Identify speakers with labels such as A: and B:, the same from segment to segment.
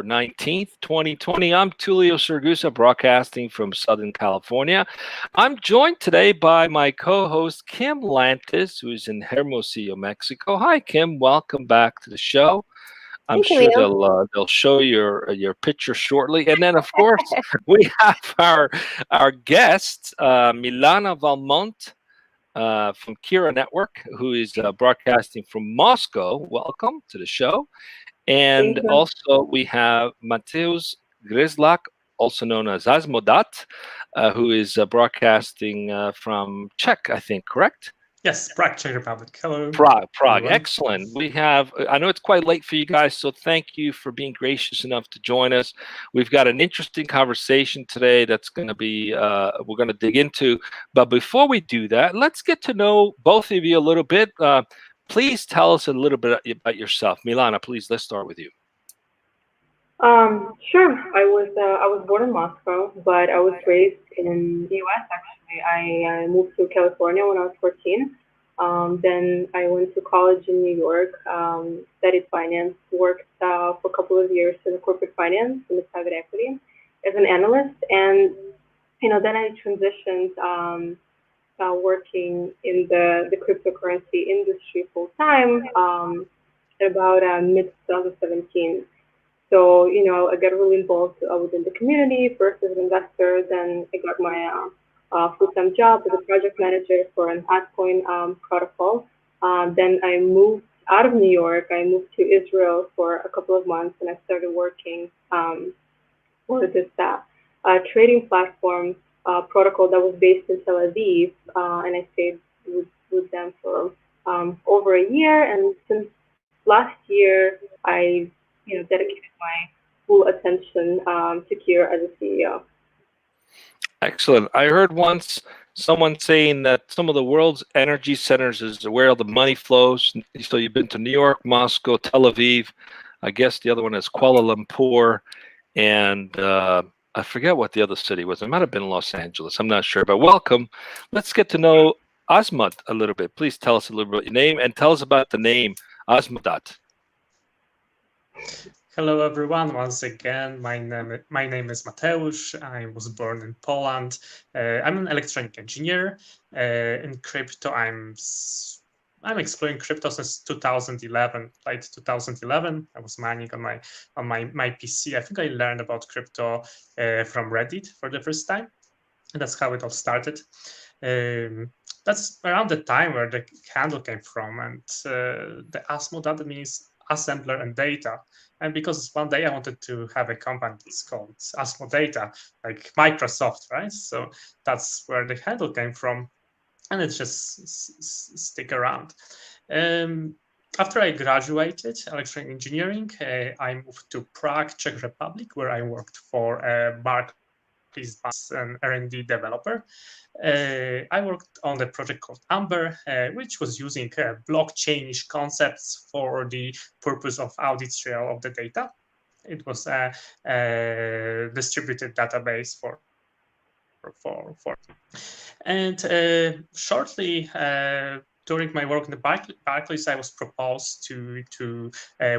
A: 19th, 2020. I'm Tulio Sergusa, broadcasting from Southern California. I'm joined today by my co-host, Kim Lantis, who is in Hermosillo, Mexico. Hi, Kim. Welcome back to the show. I'm
B: Thank you,
A: sure
B: Leo.
A: they'll show your picture shortly, and then of course we have our guest Milana Valmont from Kira Network, who is broadcasting from Moscow. Welcome to the show. And
B: Thank you.
A: also we have Mateusz Grzelak, also known as Asmodat, who is broadcasting from Czech, I think, correct?
C: Yes, Prague, Czech Republic. Hello.
A: Prague.
C: Everyone.
A: Excellent. We have, I know it's quite late for you guys, so thank you for being gracious enough to join us. We've got an interesting conversation today that's going to be, we're going to dig into. But before we do that, let's get to know both of you a little bit. Please tell us a little bit about yourself. Milana, please, let's start with you.
B: Sure. I was born in Moscow, but I was raised in the U.S. Actually, I moved to California when I was 14. Then I went to college in New York, studied finance, worked for a couple of years in corporate finance in the private equity as an analyst, and then I transitioned working in the cryptocurrency industry full time about mid 2017. So, I got really involved within the community, first as an investor, then I got my full-time job as a project manager for an altcoin protocol. Then I moved out of New York. I moved to Israel for a couple of months, and I started working for this trading platform protocol that was based in Tel Aviv, and I stayed with them for over a year. And since last year, I dedicated my full attention to Kira as a CEO.
A: Excellent. I heard once someone saying that some of the world's energy centers is where the money flows. So you've been to New York, Moscow, Tel Aviv. I guess the other one is Kuala Lumpur, and I forget what the other city was. It might have been Los Angeles. I'm not sure. But welcome. Let's get to know Asmat a little bit. Please tell us a little bit about your name and tell us about the name Asmodat.
C: Hello, everyone. Once again, my name is Mateusz. I was born in Poland. I'm an electronic engineer. In crypto, I'm exploring crypto since 2011, late 2011. I was mining on my PC. I think I learned about crypto from Reddit for the first time, and that's how it all started. That's around the time where the handle came from, and the Asmodat means assembler and data. And because one day I wanted to have a company that's called Asmo Data, like Microsoft, right? So that's where the handle came from, and it just stick around. After I graduated electronic engineering, I moved to Prague, Czech Republic, where I worked for Barclays as an R&D developer. I worked on the project called Amber, which was using blockchain-ish concepts for the purpose of audit trail of the data. It was a distributed database for. And shortly during my work in the Barclays, I was proposed to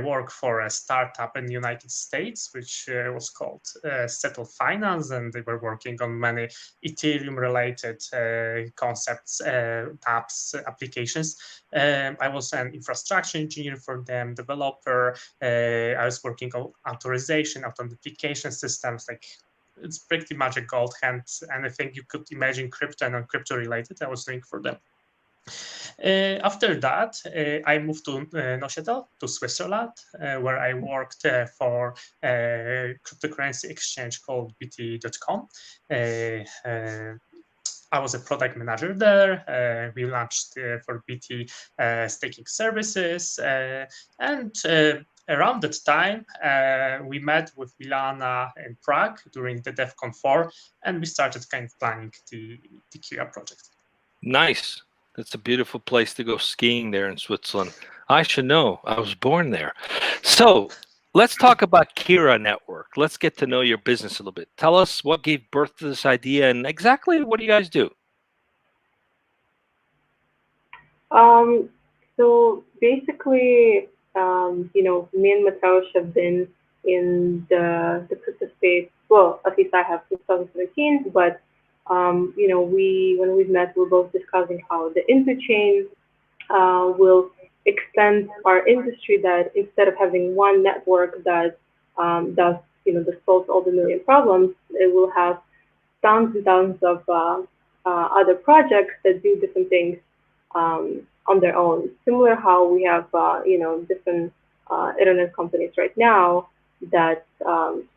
C: work for a startup in the United States, which was called Settle Finance, and they were working on many Ethereum-related concepts, apps, applications. I was an infrastructure engineer for them, developer. I was working on authorization, authentication systems, like it's pretty much a gold hand. Anything you could imagine crypto and non-crypto related, I was doing for them. After that, I moved to Neuchâtel, to Switzerland, where I worked for a cryptocurrency exchange called BT.com. I was a product manager there. We launched for BT staking services, and around that time, we met with Milana in Prague during the DevCon 4, and we started kind of planning the Kira project.
A: Nice. That's a beautiful place to go skiing there in Switzerland. I should know. I was born there. So let's talk about Kira Network. Let's get to know your business a little bit. Tell us what gave birth to this idea and exactly what do you guys do?
B: So basically, me and Mateusz have been in the crypto space. Well, at least I have since 2017, but you know, when we've met, we're both discussing how the interchain will extend our industry, that instead of having one network that does, you know, that solves all the million problems, it will have tons and tons of other projects that do different things on their own. Similar how we have, you know, different internet companies right now that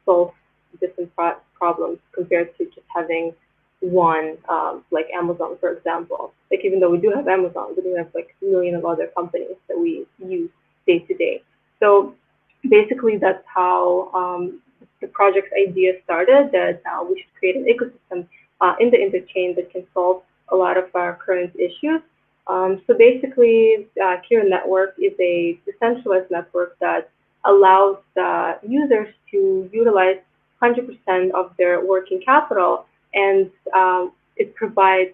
B: solve different problems compared to just having one, like Amazon, for example. Like, even though we do have Amazon, we do have like a million of other companies that we use day to day. So basically, that's how the project's idea started, that we should create an ecosystem in the interchain that can solve a lot of our current issues. So basically, Kira Network is a decentralized network that allows users to utilize 100% of their working capital, and it provides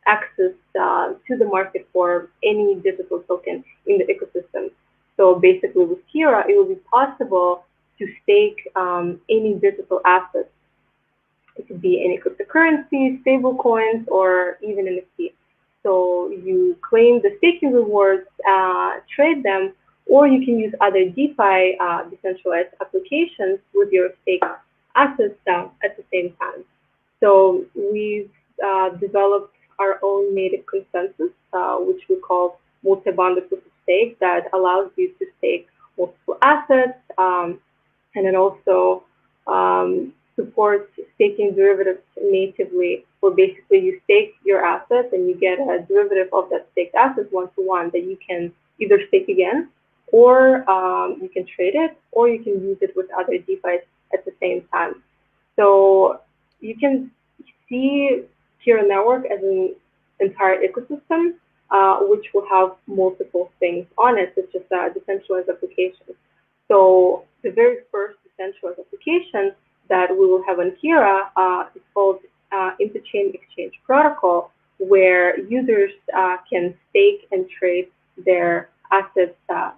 B: access to the market for any digital token in the ecosystem. So basically, with Kira, it will be possible to stake any digital assets. It could be any cryptocurrency, stable coins, or even NFT. So you claim the staking rewards, trade them, or you can use other DeFi decentralized applications with your staked assets at the same time. So we've developed our own native consensus, which we call multi-bonded proof of stake, that allows you to stake multiple assets, and it also supports staking derivatives natively, where basically you stake your assets and you get a derivative of that staked asset one-to-one that you can either stake again, or you can trade it, or you can use it with other DeFi at the same time. So you can see Kira Network as an entire ecosystem, which will have multiple things on it, such as decentralized applications. So the very first decentralized application that we will have on Kira is called Interchain Exchange Protocol, where users can stake and trade their assets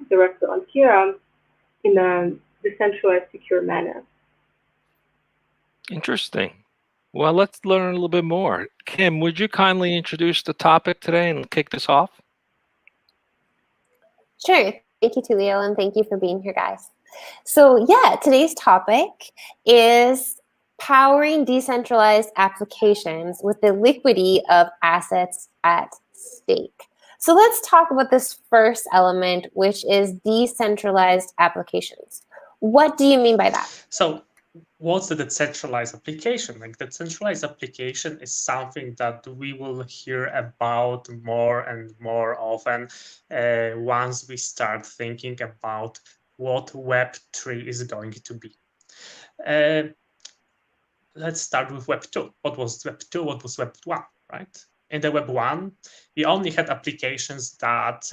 B: directly on Kira in a decentralized, secure manner.
A: Interesting. Well, let's learn a little bit more. Kim, would you kindly introduce the topic today and kick this off?
D: Sure. Thank you, Tulio, and thank you for being here, guys. So yeah, today's topic is powering decentralized applications with the liquidity of assets at stake. So let's talk about this first element, which is decentralized applications. What do you mean by that?
C: So what's the decentralized application? Like, the decentralized application is something that we will hear about more and more often once we start thinking about what Web3 is going to be. Let's start with Web 2. What was Web 2? What was Web 1, right? In the Web 1, we only had applications that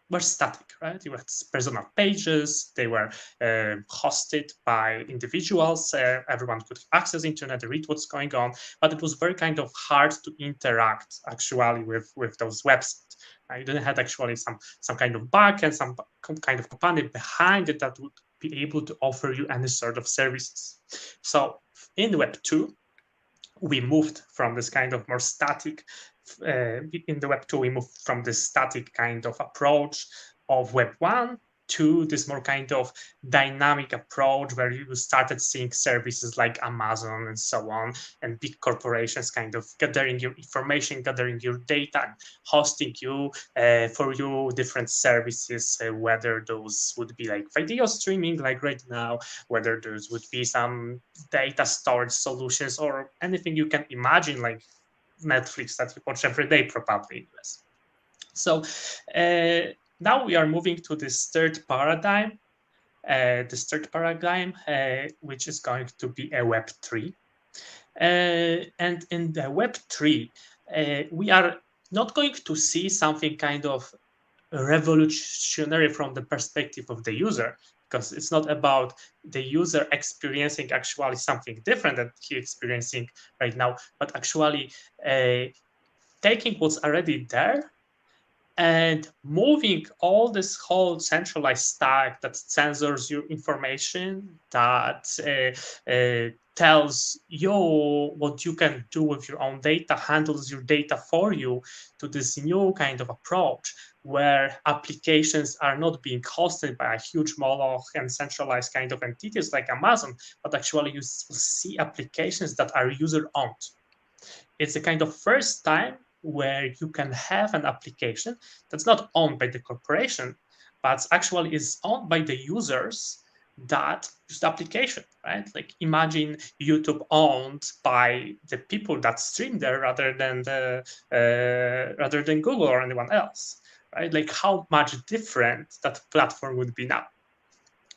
C: were static, right? You had personal pages, they were hosted by individuals, everyone could access the internet, read what's going on, but it was very kind of hard to interact actually with those websites. You didn't have actually some kind of backend, some kind of company behind it that would be able to offer you any sort of services. So in Web 2, we moved from this kind of more static, in the Web 2, we moved from this static kind of approach of Web 1 to this more kind of dynamic approach, where you started seeing services like Amazon and so on, and big corporations kind of gathering your information, gathering your data, hosting you for you different services, whether those would be like video streaming like right now, whether those would be some data storage solutions, or anything you can imagine, like Netflix that you watch every day probably in US. So now we are moving to this third paradigm, which is going to be a Web 3. And in the Web 3, we are not going to see something kind of revolutionary from the perspective of the user, because it's not about the user experiencing actually something different that he's experiencing right now, but actually taking what's already there And moving all this whole centralized stack that censors your information, that tells you what you can do with your own data, handles your data for you, to this new kind of approach where applications are not being hosted by a huge moloch and centralized kind of entities like Amazon, but actually you see applications that are user-owned. It's the kind of first time where you can have an application that's not owned by the corporation, but actually is owned by the users that use the application, right? Like imagine YouTube owned by the people that stream there rather than Google or anyone else, right? Like how much different that platform would be now.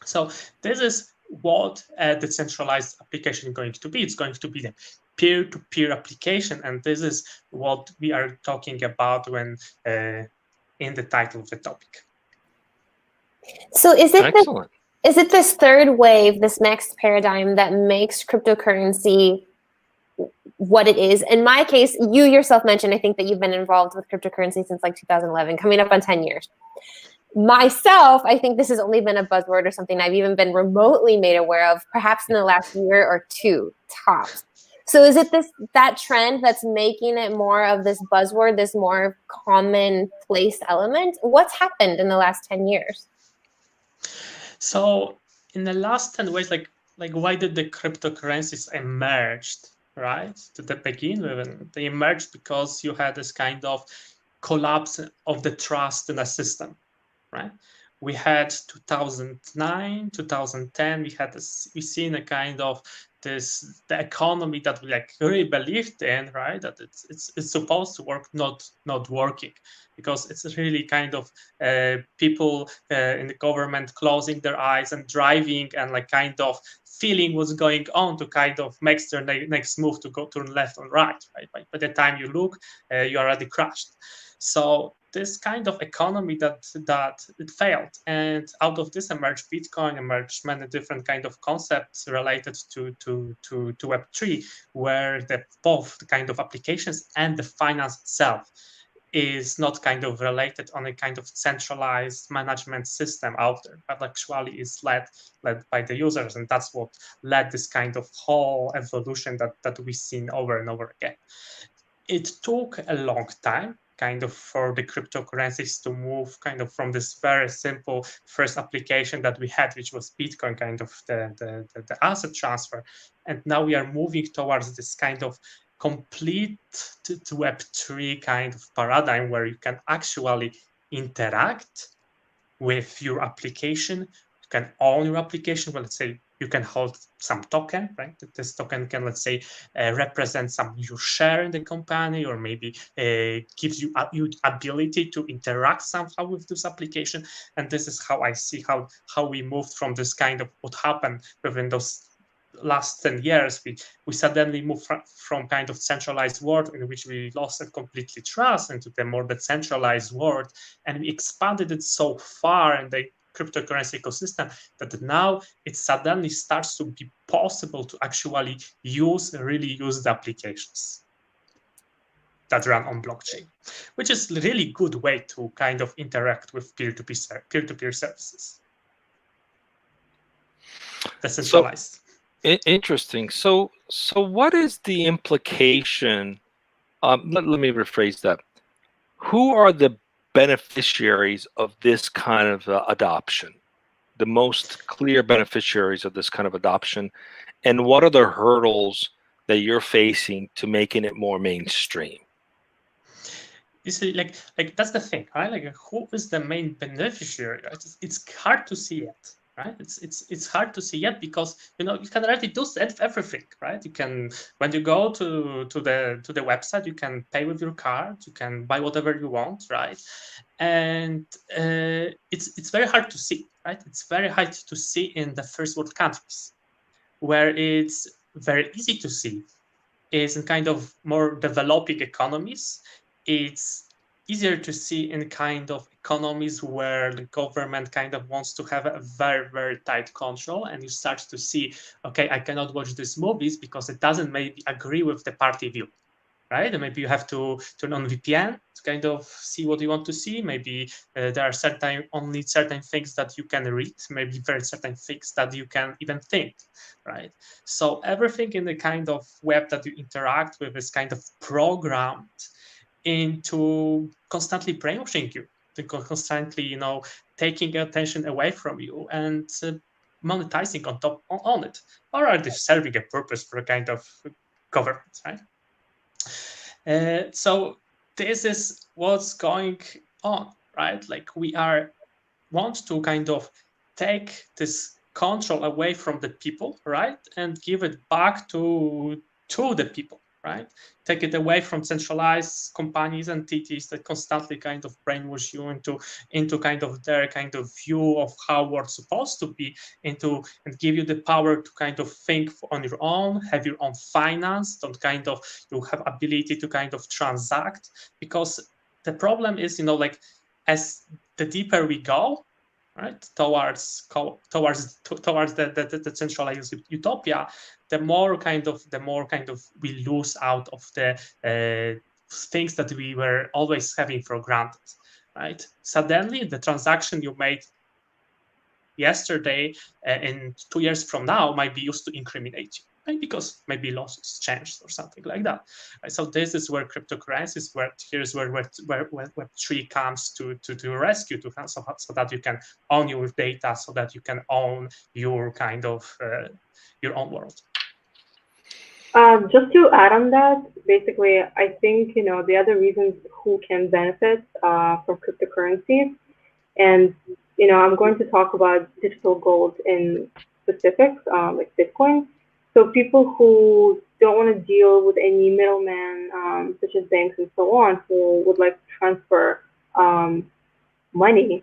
C: So this is what a decentralized application is going to be. It's going to be the peer-to-peer application, and this is what we are talking about when in the title of the topic.
D: So is it
A: Excellent.
D: is it this third wave, this next paradigm that makes cryptocurrency what it is? In my case, you yourself mentioned, I think that you've been involved with cryptocurrency since like 2011, coming up on 10 years. Myself, I think this has only been a buzzword or something I've even been remotely made aware of, perhaps in the last year or two, tops. So is it that trend that's making it more of this buzzword, this more commonplace element? What's happened in the last 10 years?
C: So in the last 10 years, like why did the cryptocurrencies emerge, right? To begin with, they emerged because you had this kind of collapse of the trust in a system, right? We had 2009, 2010, we seen a kind of the economy that we like really believed in, right? That it's supposed to work, not working, because it's really kind of people in the government closing their eyes and driving and like kind of feeling what's going on to kind of make their next move to go turn left or right, right? By the time you look, you already crashed. So this kind of economy that it failed, and out of this emerged Bitcoin, emerged many different kind of concepts related to Web3, where both the kind of applications and the finance itself is not kind of related on a kind of centralized management system out there, but actually is led by the users, and that's what led this kind of whole evolution that we've seen over and over again. It took a long time kind of for the cryptocurrencies to move kind of from this very simple first application that we had, which was Bitcoin, kind of the asset transfer. And now we are moving towards this kind of complete to Web3 kind of paradigm where you can actually interact with your application. You can own your application. Well, let's say you can hold some token, right? This token can, let's say, represent some your share in the company, or maybe gives you ability to interact somehow with this application. And this is how I see how we moved from this kind of what happened within those last 10 years. We suddenly moved from kind of centralized world in which we lost it completely trust into the more decentralized world, and we expanded it so far in the cryptocurrency ecosystem that now it suddenly starts to be possible to actually really use the applications that run on blockchain, which is a really good way to kind of interact with peer-to-peer services. Decentralized.
A: Interesting. So what is the implication? Let me rephrase that. Who are the beneficiaries of this kind of adoption? The most clear beneficiaries of this kind of adoption, and what are the hurdles that you're facing to making it more mainstream?
C: You see, like that's the thing, right? Like, who is the main beneficiary? It's hard to see it. Right, it's hard to see yet, because you can already do everything, right? You can, when you go to the website, you can pay with your card, you can buy whatever you want, right? And it's very hard to see, right? It's very hard to see in the first world countries, where it's very easy to see is in kind of more developing economies. It's easier to see in kind of economies where the government kind of wants to have a very, very tight control, and you start to see, okay, I cannot watch these movies because it doesn't maybe agree with the party view, right? And maybe you have to turn on VPN to kind of see what you want to see. Maybe there are only certain things that you can read, maybe very certain things that you can even think, right? So everything in the kind of web that you interact with is kind of programmed into constantly brainwashing you, to constantly, taking attention away from you and monetizing on it, or are they serving a purpose for a kind of government, right? So this is what's going on, right? Like we want to kind of take this control away from the people, right, and give it back to the people, right? Take it away from centralized companies and entities that constantly kind of brainwash you into kind of their kind of view of how world's supposed to be, and give you the power to kind of think on your own, have your own finance, you have ability to kind of transact. Because the problem is, like as the deeper we go, right, towards the centralized utopia, the more kind of we lose out of the things that we were always having for granted, right? Suddenly, the transaction you made yesterday and 2 years from now might be used to incriminate you, right? Because maybe laws changed or something like that. Right? So this is where cryptocurrencies, here's where Web3 comes to rescue, so that you can own your data, so that you can own your kind of your own world.
B: Just to add on that, basically, I think, the other reasons who can benefit from cryptocurrencies, and, I'm going to talk about digital gold in specifics, like Bitcoin. So people who don't want to deal with any middleman, such as banks and so on, who would like to transfer money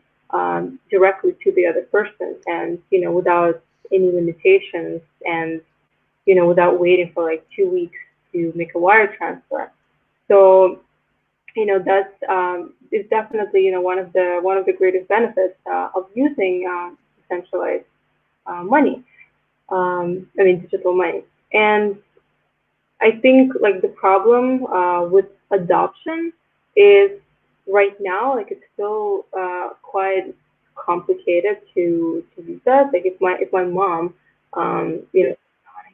B: directly to the other person, and, without any limitations, and without waiting for like 2 weeks to make a wire transfer. So, that's is definitely one of the greatest benefits of using decentralized money. Digital money. And I think like the problem with adoption is right now, like it's still quite complicated to use that. Like if my mom,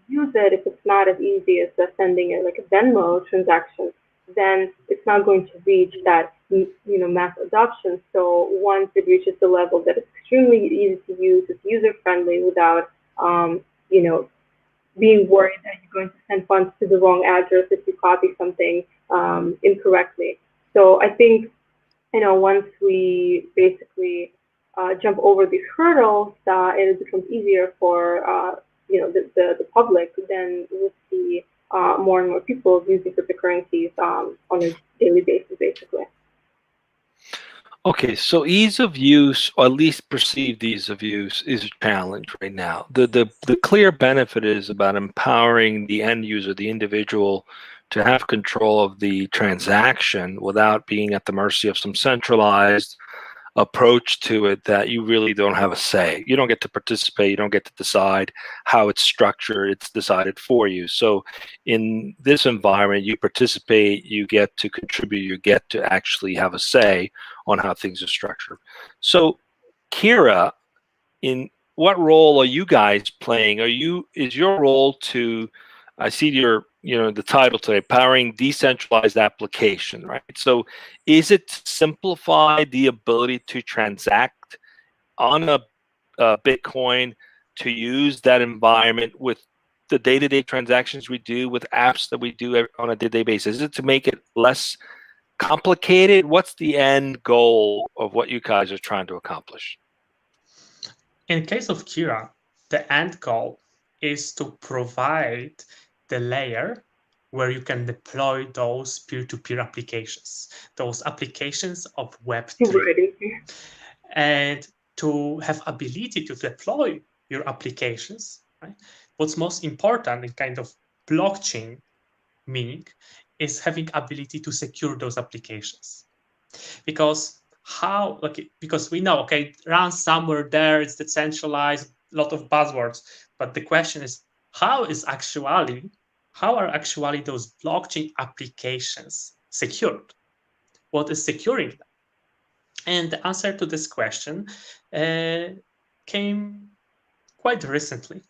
B: use it, if it's not as easy as sending it like a Venmo transaction, then it's not going to reach that mass adoption. So once it reaches the level that it's extremely easy to use, it's user friendly without being worried that you're going to send funds to the wrong address if you copy something incorrectly. So I think once we basically jump over these hurdles, it becomes easier for the public. Then we'll see more and more people using cryptocurrencies on a daily basis, basically.
A: Okay, so ease of use, or at least perceived ease of use, is a challenge right now. The clear benefit is about empowering the end user, the individual, to have control of the transaction without being at the mercy of some centralized approach to it that you really don't have a say. You don't get to participate, you don't get to decide how it's structured, it's decided for you. So in this environment, you participate, you get to contribute, you get to actually have a say on how things are structured. So Kira, in what role are you guys playing? Is your role to, I see the title today, Powering Decentralized Applications, right? So is it to simplify the ability to transact on a Bitcoin, to use that environment with the day-to-day transactions we do, with apps that we do on a day-to-day basis? Is it to make it less complicated? What's the end goal of what you guys are trying to accomplish?
C: In case of Kira, the end goal is to provide the layer where you can deploy those peer-to-peer applications, those applications of Web3. And to have ability to deploy your applications, right? What's most important in kind of blockchain meaning is having ability to secure those applications. Because we know, okay, run somewhere there, it's decentralized, a lot of buzzwords, but the question is, how how are actually those blockchain applications secured? What is securing them? And the answer to this question came quite recently,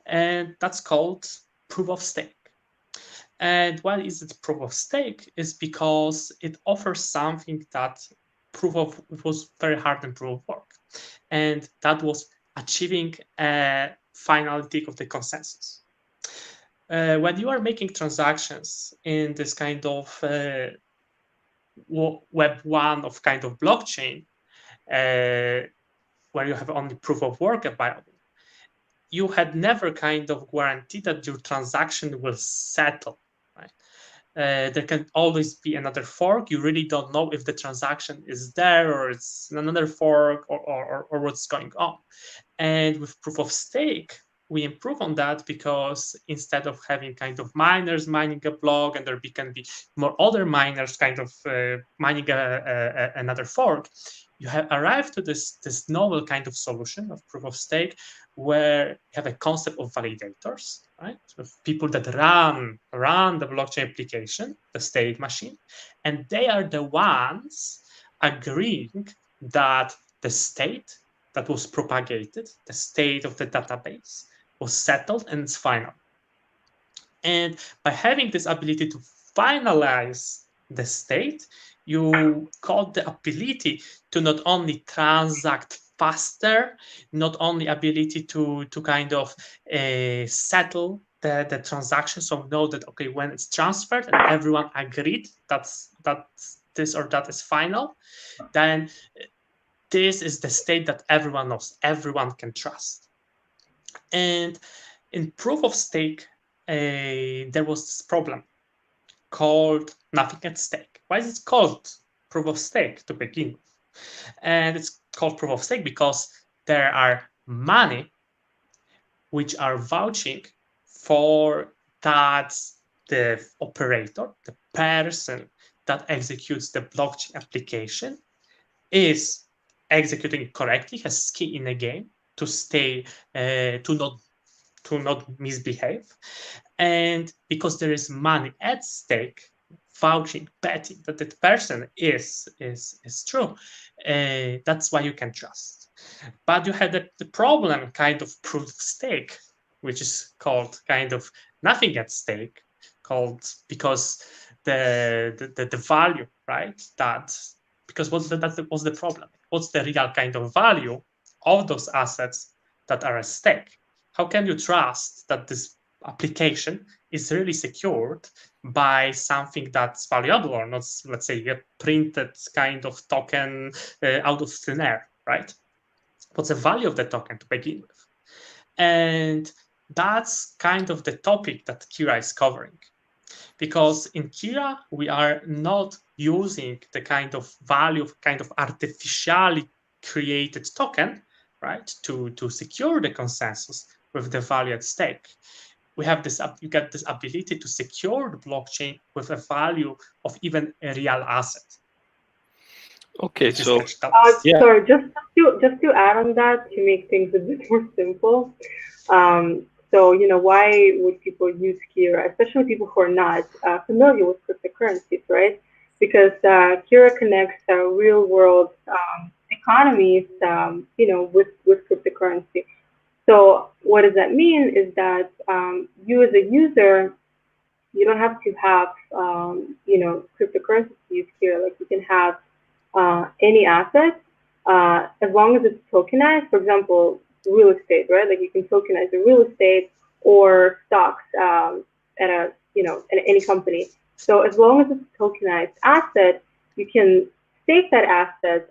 C: and that's called proof of stake. And why is it proof of stake? Is because it offers something that it was very hard in proof of work, and that was achieving a finality of the consensus. When you are making transactions in this kind of Web 1 of kind of blockchain, where you have only proof of work available, you had never kind of guaranteed that your transaction will settle, right? There can always be another fork. You really don't know if the transaction is there or it's another fork or what's going on. And with proof of stake, we improve on that because instead of having kind of miners mining a block and there can be more other miners kind of mining another fork, you have arrived to this novel kind of solution of proof of stake where you have a concept of validators, right? Of people that run the blockchain application, the state machine, and they are the ones agreeing that the state that was propagated, the state of the database, was settled and it's final. And by having this ability to finalize the state, you got the ability to not only transact faster, not only ability to kind of settle the transaction, so know that, okay, when it's transferred and everyone agreed that this or that is final, then this is the state that everyone knows, everyone can trust. And in proof of stake, there was this problem called nothing at stake. Why is it called proof of stake to begin with? And it's called proof of stake because there are money which are vouching for that the operator, the person that executes the blockchain application, is executing it correctly, has skin in the game to stay, to not misbehave. And because there is money at stake, vouching, betting that that person is true, that's why you can trust. But you had the problem kind of proof of stake, which is called kind of nothing at stake, called because the value, right? That because what's the problem? What's the real kind of value of those assets that are at stake? How can you trust that this application is really secured by something that's valuable or not, let's say, a printed kind of token out of thin air, right? What's the value of the token to begin with? And that's kind of the topic that Kira is covering. Because in Kira, we are not using the kind of value of kind of artificially created token, right, to secure the consensus with the value at stake. We have this, you get this ability to secure the blockchain with a value of even a real asset.
A: Okay, so
B: yeah. Sorry, just to add on that to make things a bit more simple. So, you know, why would people use Kira, especially people who are not familiar with cryptocurrencies, right? Because Kira connects real-world economies, you know, with cryptocurrency. So what does that mean is that you as a user, you don't have to have, you know, cryptocurrency to use Kira. Like you can have any asset as long as it's tokenized. For example, real estate, right? Like you can tokenize the real estate or stocks at a, you know, at any company. So as long as it's a tokenized asset, you can stake that asset,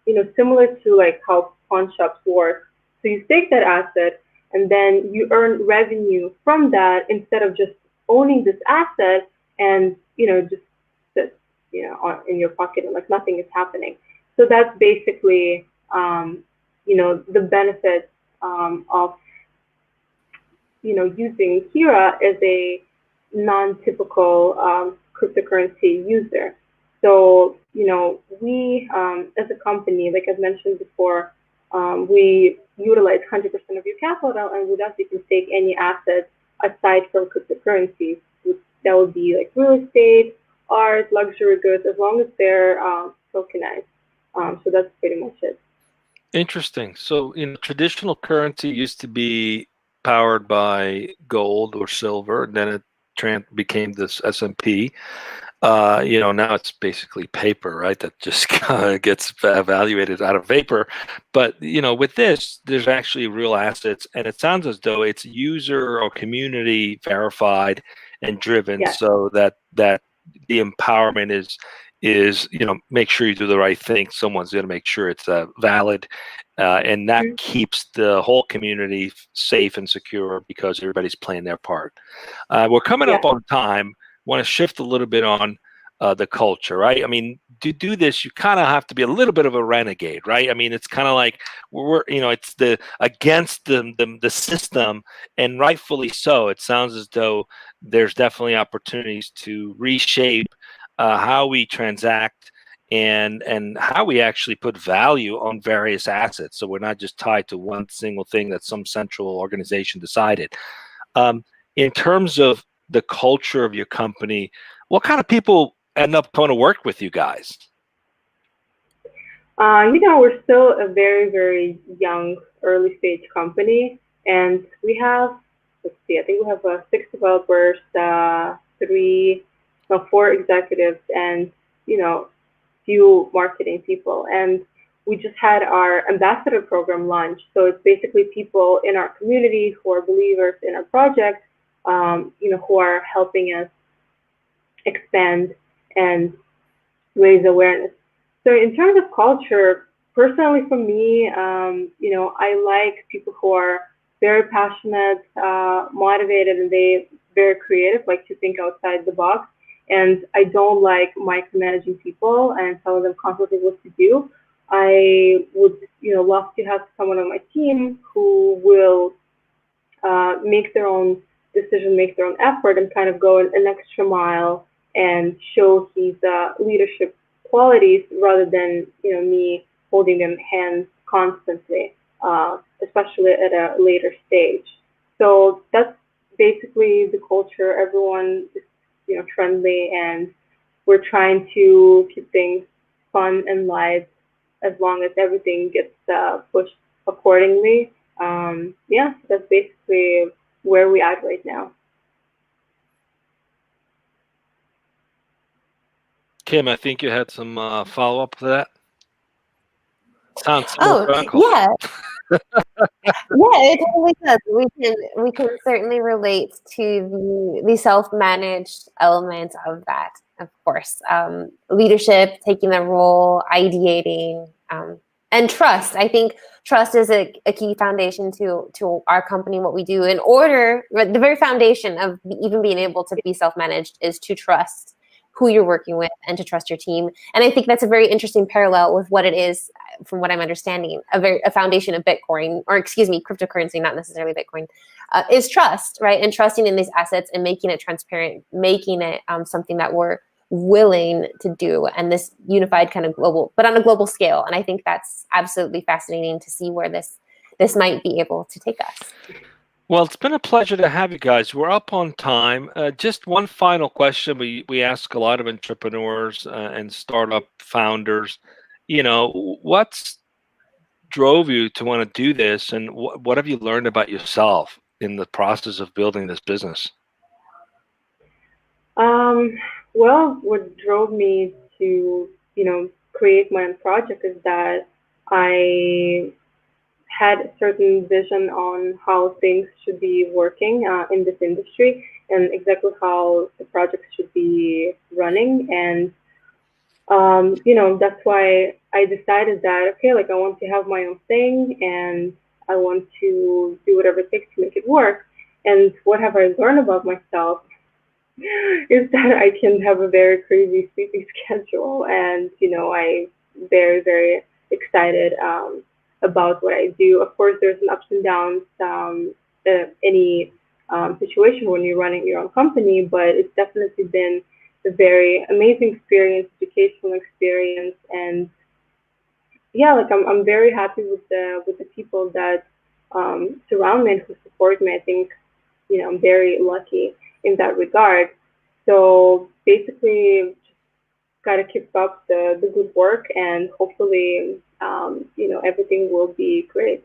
B: you know, similar to like how pawn shops work. So you stake that asset and then you earn revenue from that instead of just owning this asset and, you know, just sit, you know, in your pocket and like nothing is happening. So that's basically, you know, the benefit of, you know, using Kira as a non-typical cryptocurrency user. So, you know, we as a company, like I've mentioned before, we utilize 100% of your capital, and with us you can stake any asset aside from cryptocurrencies. That would be like real estate, art, luxury goods, as long as they're tokenized. So that's pretty much it.
A: Interesting. So, traditional currency used to be powered by gold or silver, and then it became this S&P. Now it's basically paper, right? That just gets evaluated out of vapor. But, with this, there's actually real assets, and it sounds as though it's user or community verified and driven,
B: Yes.
A: so that the empowerment is make sure you do the right thing. Someone's going to make sure it's valid, and that keeps the whole community safe and secure because everybody's playing their part. We're coming up on time. Want to shift a little bit on the culture, right? I mean, to do this, you kind of have to be a little bit of a renegade, right? I mean, it's kind of like it's the against the system, and rightfully so. It sounds as though there's definitely opportunities to reshape how we transact and how we actually put value on various assets. So we're not just tied to one single thing that some central organization decided. In terms of the culture of your company, what kind of people end up going to work with you guys?
B: We're still a very, very young, early stage company, and we have, let's see, I think we have 6 developers, 4 executives, and few marketing people. And we just had our ambassador program launch. So it's basically people in our community who are believers in our project, who are helping us expand and raise awareness. So in terms of culture, personally for me, I like people who are very passionate, motivated, and they very creative, like to think outside the box. And I don't like micromanaging people and telling them constantly what to do. I would, love to have someone on my team who will make their own decision, make their own effort, and kind of go an extra mile and show his leadership qualities rather than me holding them hands constantly, especially at a later stage. So that's basically the culture. Everyone is friendly, and we're trying to keep things fun and light as long as everything gets pushed accordingly. That's basically where we are right now.
A: Kim, I think you had some follow-up to that. Sounds
D: yeah. Yeah, it totally does. We can certainly relate to the self-managed elements of that, of course. Leadership, taking that role, ideating, and trust. I think trust is a key foundation to our company, what we do. The very foundation of even being able to be self-managed is to trust who you're working with and to trust your team. And I think that's a very interesting parallel with what it is, from what I'm understanding, a foundation of Bitcoin, or cryptocurrency, not necessarily Bitcoin, is trust, right? And trusting in these assets and making it transparent, making it something that we're willing to do, and this unified kind of global, but on a global scale. And I think that's absolutely fascinating to see where this might be able to take us.
A: Well, it's been a pleasure to have you guys. We're up on time. Just one final question. We ask a lot of entrepreneurs and startup founders, what's drove you to want to do this, and what have you learned about yourself in the process of building this business?
B: Well, what drove me to, create my own project is that I had a certain vision on how things should be working in this industry, and exactly how the project should be running. And that's why I decided that, okay, I want to have my own thing, and I want to do whatever it takes to make it work. And what have I learned about myself is that I can have a very crazy sleeping schedule, and I'm very, very excited about what I do. Of course, there's an ups and downs, any situation when you're running your own company, but it's definitely been a very amazing experience, educational experience, and I'm very happy with the people that surround me and who support me. I think I'm very lucky in that regard. So basically, just gotta keep up the good work, and hopefully, everything will be great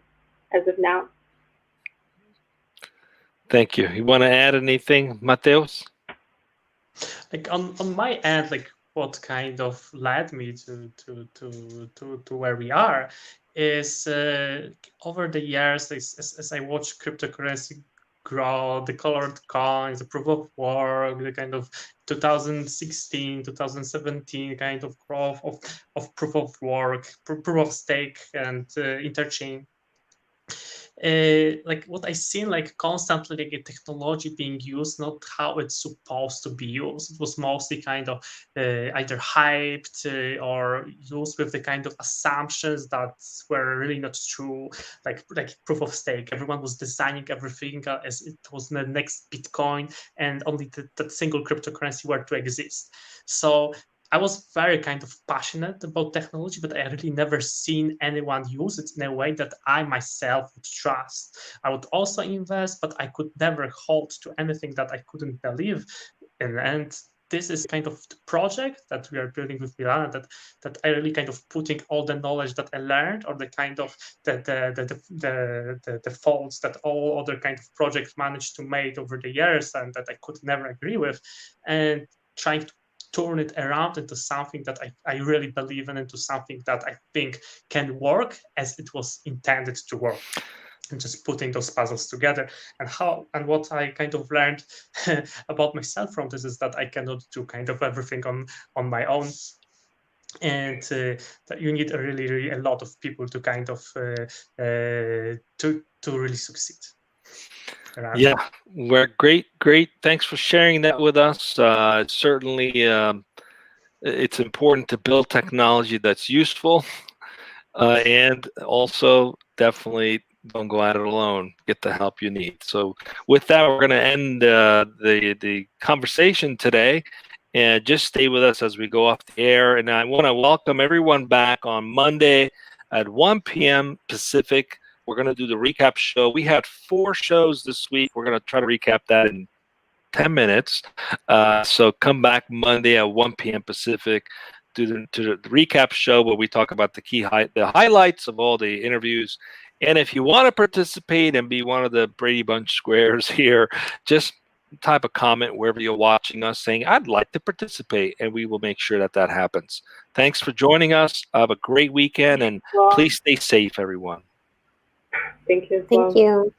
B: as of now.
A: Thank you. You want to add anything, Mateusz?
C: Like on my end, like what kind of led me to where we are is over the years, as I watch cryptocurrency grow, the colored coins, the proof of work, the kind of 2016, 2017 kind of growth of proof of work, proof of stake, and interchain. Like what I seen, like constantly like a technology being used, not how it's supposed to be used. It was mostly kind of either hyped or used with the kind of assumptions that were really not true, like proof of stake. Everyone was designing everything as it was the next Bitcoin, and only that single cryptocurrency were to exist. So I was very kind of passionate about technology, but I really never seen anyone use it in a way that I myself would trust. I would also invest, but I could never hold to anything that I couldn't believe in. And this is kind of the project that we are building with Milana, that I really kind of putting all the knowledge that I learned, or the kind of the faults that all other kind of projects managed to make over the years and that I could never agree with, and trying to turn it around into something that I really believe in, into something that I think can work as it was intended to work. And just putting those puzzles together, and what I kind of learned about myself from this is that I cannot do kind of everything on my own, and that you need really a lot of people to kind of to really succeed.
A: Yeah, we're great. Thanks for sharing that with us. Certainly, it's important to build technology that's useful, and also definitely don't go at it alone. Get the help you need. So, with that, we're going to end the conversation today, and just stay with us as we go off the air. And I want to welcome everyone back on Monday at 1 p.m. Pacific. We're going to do the recap show. We had 4 shows this week. We're going to try to recap that in 10 minutes. So come back Monday at 1 p.m. Pacific to the recap show where we talk about the highlights of all the interviews. And if you want to participate and be one of the Brady Bunch squares here, just type a comment wherever you're watching us saying, I'd like to participate, and we will make sure that happens. Thanks for joining us. Have a great weekend, and please stay safe, everyone.
B: Thank you.
D: Thank you.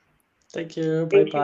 C: Thank you. Bye-bye.